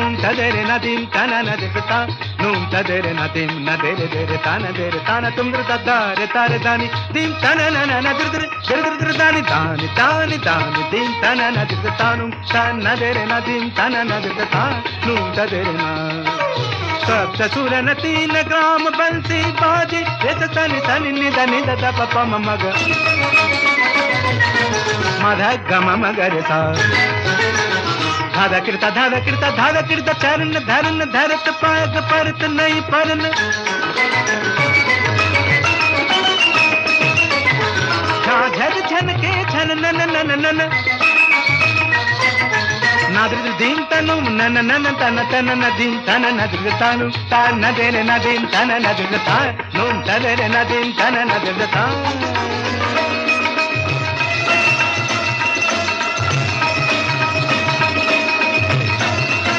num tadere nadim tana nadita num tadere nadim nadere dere tana tumdra dadare tare dani dim tana nana nadir dir dani dani dani dani dim tana nadir tanum tana dere nadim tana nadita num tadere na सप्त सुर न तीन ग्राम बंसी बाजी रेत तनि तनि निद निद the प प म म ग मध ग म म ग रे सा धाद कृत चरण धरन धरत पाग परत नहीं परन झाझर झन के छन नन नन नन नाद्र दीन तनु नन नन तन तन नदीन तन नद्र तानु तान नदेरे नदीन तन नद्र तान नून तदेरे नदीन तन नद्र तान